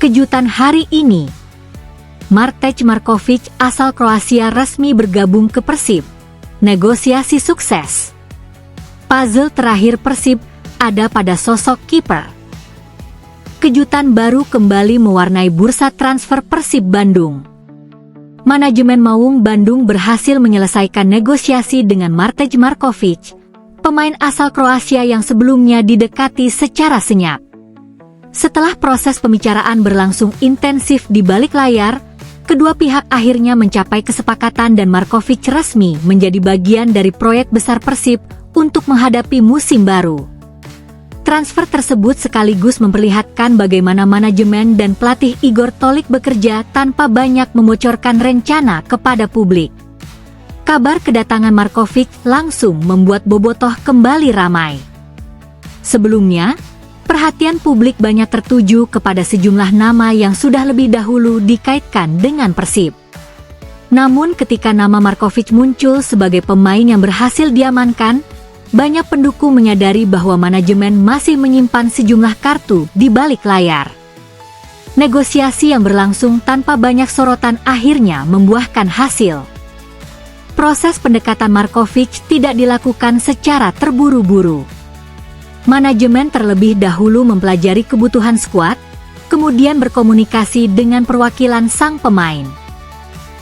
Kejutan hari ini, Martej Markovic asal Kroasia resmi bergabung ke Persib. Negosiasi sukses. Puzzle terakhir Persib ada pada sosok kiper. Kejutan baru kembali mewarnai bursa transfer Persib Bandung. Manajemen Maung Bandung berhasil menyelesaikan negosiasi dengan Martej Markovic, pemain asal Kroasia yang sebelumnya didekati secara senyap. Setelah proses pembicaraan berlangsung intensif di balik layar, kedua pihak akhirnya mencapai kesepakatan dan Markovic resmi menjadi bagian dari proyek besar Persib untuk menghadapi musim baru. Transfer tersebut sekaligus memperlihatkan bagaimana manajemen dan pelatih Igor Tolik bekerja tanpa banyak membocorkan rencana kepada publik. Kabar kedatangan Markovic langsung membuat bobotoh kembali ramai. Sebelumnya, perhatian publik banyak tertuju kepada sejumlah nama yang sudah lebih dahulu dikaitkan dengan Persib. Namun ketika nama Markovic muncul sebagai pemain yang berhasil diamankan, banyak pendukung menyadari bahwa manajemen masih menyimpan sejumlah kartu di balik layar. Negosiasi yang berlangsung tanpa banyak sorotan akhirnya membuahkan hasil. Proses pendekatan Markovic tidak dilakukan secara terburu-buru. Manajemen terlebih dahulu mempelajari kebutuhan skuad, kemudian berkomunikasi dengan perwakilan sang pemain.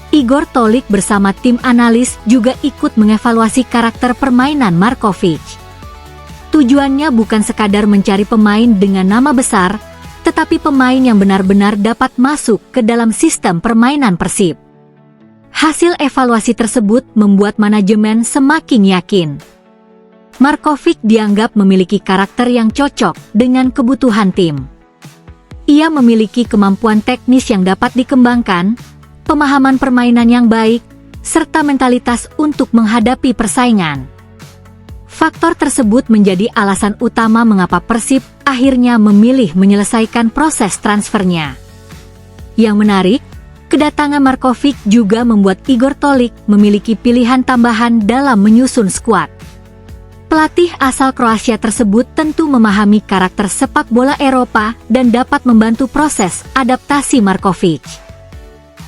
Igor Tolik bersama tim analis juga ikut mengevaluasi karakter permainan Markovic. Tujuannya bukan sekadar mencari pemain dengan nama besar, tetapi pemain yang benar-benar dapat masuk ke dalam sistem permainan Persib. Hasil evaluasi tersebut membuat manajemen semakin yakin. Markovic dianggap memiliki karakter yang cocok dengan kebutuhan tim. Ia memiliki kemampuan teknis yang dapat dikembangkan, pemahaman permainan yang baik, serta mentalitas untuk menghadapi persaingan. Faktor tersebut menjadi alasan utama mengapa Persib akhirnya memilih menyelesaikan proses transfernya. Yang menarik, kedatangan Markovic juga membuat Igor Tolik memiliki pilihan tambahan dalam menyusun skuad. Pelatih asal Kroasia tersebut tentu memahami karakter sepak bola Eropa dan dapat membantu proses adaptasi Markovic.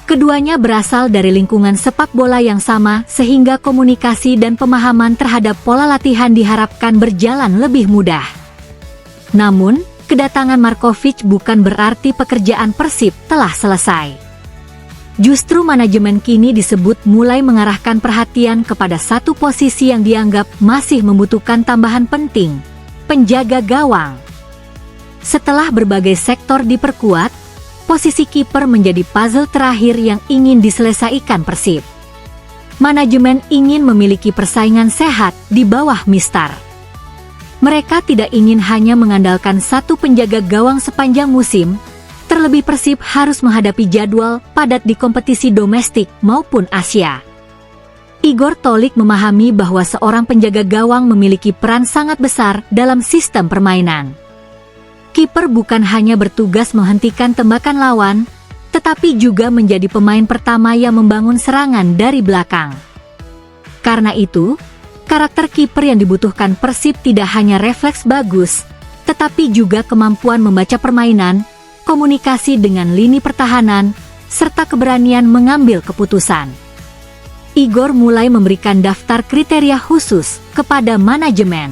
Keduanya berasal dari lingkungan sepak bola yang sama sehingga komunikasi dan pemahaman terhadap pola latihan diharapkan berjalan lebih mudah. Namun, kedatangan Markovic bukan berarti pekerjaan Persib telah selesai. Justru manajemen kini disebut mulai mengarahkan perhatian kepada satu posisi yang dianggap masih membutuhkan tambahan penting, penjaga gawang. Setelah berbagai sektor diperkuat, posisi kiper menjadi puzzle terakhir yang ingin diselesaikan Persib. Manajemen ingin memiliki persaingan sehat di bawah Mistar. Mereka tidak ingin hanya mengandalkan satu penjaga gawang sepanjang musim, terlebih Persib harus menghadapi jadwal padat di kompetisi domestik maupun Asia. Igor Tolik memahami bahwa seorang penjaga gawang memiliki peran sangat besar dalam sistem permainan. Kiper bukan hanya bertugas menghentikan tembakan lawan, tetapi juga menjadi pemain pertama yang membangun serangan dari belakang. Karena itu, karakter kiper yang dibutuhkan Persib tidak hanya refleks bagus, tetapi juga kemampuan membaca permainan, komunikasi dengan lini pertahanan, serta keberanian mengambil keputusan. Igor mulai memberikan daftar kriteria khusus kepada manajemen.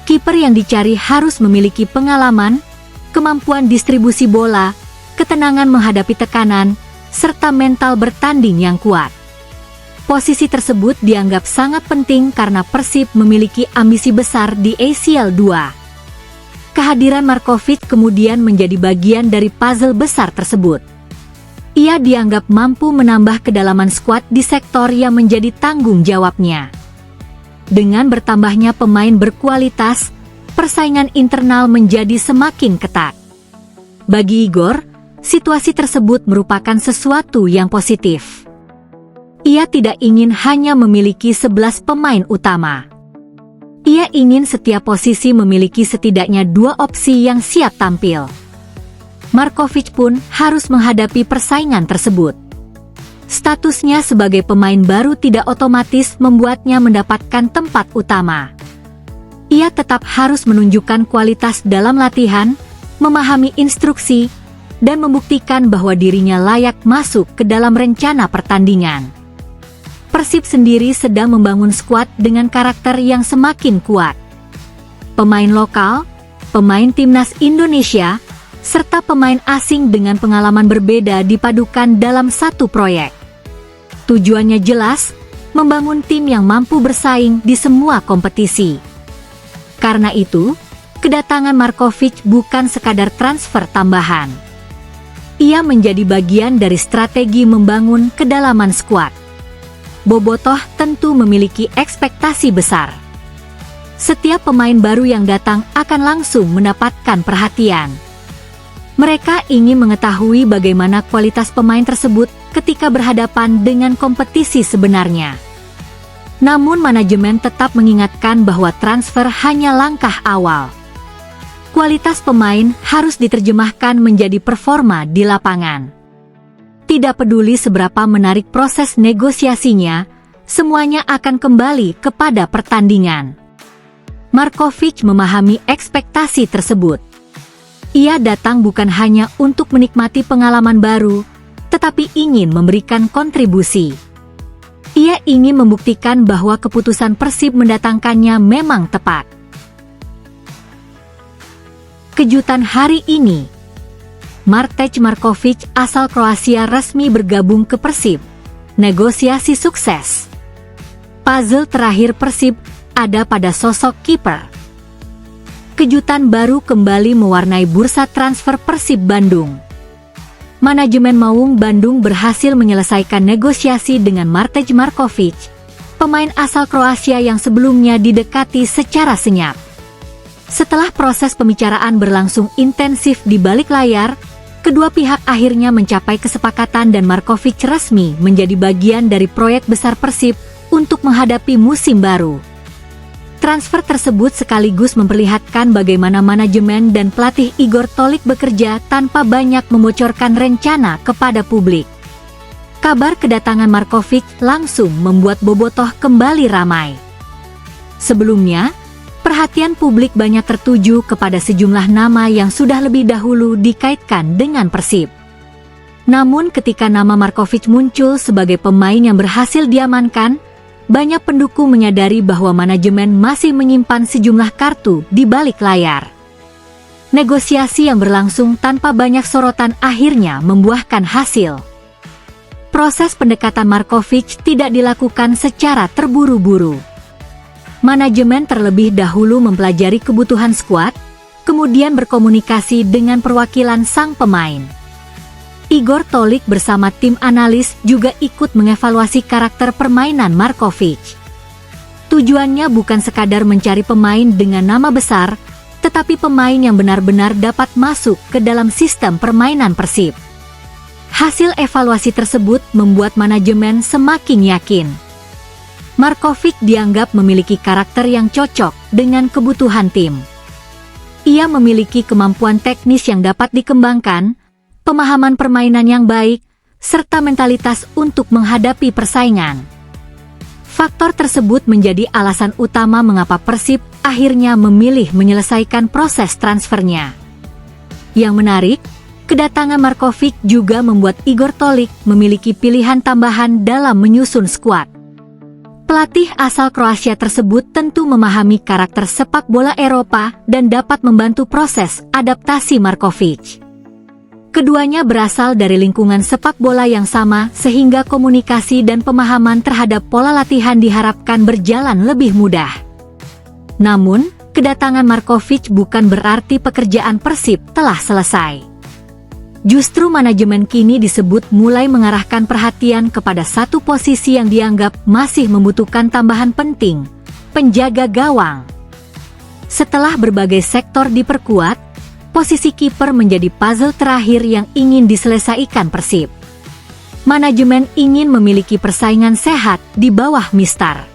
Kiper yang dicari harus memiliki pengalaman, kemampuan distribusi bola, ketenangan menghadapi tekanan, serta mental bertanding yang kuat. Posisi tersebut dianggap sangat penting karena Persib memiliki ambisi besar di ACL 2. Kehadiran Markovic kemudian menjadi bagian dari puzzle besar tersebut. Ia dianggap mampu menambah kedalaman skuad di sektor yang menjadi tanggung jawabnya. Dengan bertambahnya pemain berkualitas, persaingan internal menjadi semakin ketat. Bagi Igor, situasi tersebut merupakan sesuatu yang positif. Ia tidak ingin hanya memiliki 11 pemain utama. Ia ingin setiap posisi memiliki setidaknya 2 opsi yang siap tampil. Markovic pun harus menghadapi persaingan tersebut. Statusnya sebagai pemain baru tidak otomatis membuatnya mendapatkan tempat utama. Ia tetap harus menunjukkan kualitas dalam latihan, memahami instruksi, dan membuktikan bahwa dirinya layak masuk ke dalam rencana pertandingan. Persib sendiri sedang membangun skuad dengan karakter yang semakin kuat. Pemain lokal, pemain timnas Indonesia, serta pemain asing dengan pengalaman berbeda dipadukan dalam satu proyek. Tujuannya jelas, membangun tim yang mampu bersaing di semua kompetisi. Karena itu, kedatangan Markovic bukan sekadar transfer tambahan. Ia menjadi bagian dari strategi membangun kedalaman skuad. Bobotoh tentu memiliki ekspektasi besar. Setiap pemain baru yang datang akan langsung mendapatkan perhatian. Mereka ingin mengetahui bagaimana kualitas pemain tersebut ketika berhadapan dengan kompetisi sebenarnya. Namun manajemen tetap mengingatkan bahwa transfer hanya langkah awal. Kualitas pemain harus diterjemahkan menjadi performa di lapangan. Tidak peduli seberapa menarik proses negosiasinya, semuanya akan kembali kepada pertandingan. Markovic memahami ekspektasi tersebut. Ia datang bukan hanya untuk menikmati pengalaman baru, tetapi ingin memberikan kontribusi. Ia ingin membuktikan bahwa keputusan Persib mendatangkannya memang tepat. Kejutan hari ini, Martej Markovic asal Kroasia resmi bergabung ke Persib. Negosiasi sukses. Puzzle terakhir Persib ada pada sosok kiper. Kejutan baru kembali mewarnai bursa transfer Persib Bandung. Manajemen Maung Bandung berhasil menyelesaikan negosiasi dengan Martej Markovic, pemain asal Kroasia yang sebelumnya didekati secara senyap. Setelah proses pembicaraan berlangsung intensif di balik layar, kedua pihak akhirnya mencapai kesepakatan dan Markovic resmi menjadi bagian dari proyek besar Persib untuk menghadapi musim baru. Transfer tersebut sekaligus memperlihatkan bagaimana manajemen dan pelatih Igor Tolik bekerja tanpa banyak membocorkan rencana kepada publik. Kabar kedatangan Markovic langsung membuat bobotoh kembali ramai. Sebelumnya, perhatian publik banyak tertuju kepada sejumlah nama yang sudah lebih dahulu dikaitkan dengan Persib. Namun ketika nama Markovic muncul sebagai pemain yang berhasil diamankan, banyak pendukung menyadari bahwa manajemen masih menyimpan sejumlah kartu di balik layar. Negosiasi yang berlangsung tanpa banyak sorotan akhirnya membuahkan hasil. Proses pendekatan Markovic tidak dilakukan secara terburu-buru. Manajemen terlebih dahulu mempelajari kebutuhan skuad, kemudian berkomunikasi dengan perwakilan sang pemain. Igor Tolik bersama tim analis juga ikut mengevaluasi karakter permainan Markovic. Tujuannya bukan sekadar mencari pemain dengan nama besar, tetapi pemain yang benar-benar dapat masuk ke dalam sistem permainan Persib. Hasil evaluasi tersebut membuat manajemen semakin yakin. Markovic dianggap memiliki karakter yang cocok dengan kebutuhan tim. Ia memiliki kemampuan teknis yang dapat dikembangkan, pemahaman permainan yang baik, serta mentalitas untuk menghadapi persaingan. Faktor tersebut menjadi alasan utama mengapa Persib akhirnya memilih menyelesaikan proses transfernya. Yang menarik, kedatangan Markovic juga membuat Igor Tolik memiliki pilihan tambahan dalam menyusun skuad. Pelatih asal Kroasia tersebut tentu memahami karakter sepak bola Eropa dan dapat membantu proses adaptasi Markovic. Keduanya berasal dari lingkungan sepak bola yang sama sehingga komunikasi dan pemahaman terhadap pola latihan diharapkan berjalan lebih mudah. Namun, kedatangan Markovic bukan berarti pekerjaan Persib telah selesai. Justru manajemen kini disebut mulai mengarahkan perhatian kepada satu posisi yang dianggap masih membutuhkan tambahan penting, penjaga gawang. Setelah berbagai sektor diperkuat, posisi kiper menjadi puzzle terakhir yang ingin diselesaikan Persib. Manajemen ingin memiliki persaingan sehat di bawah Mister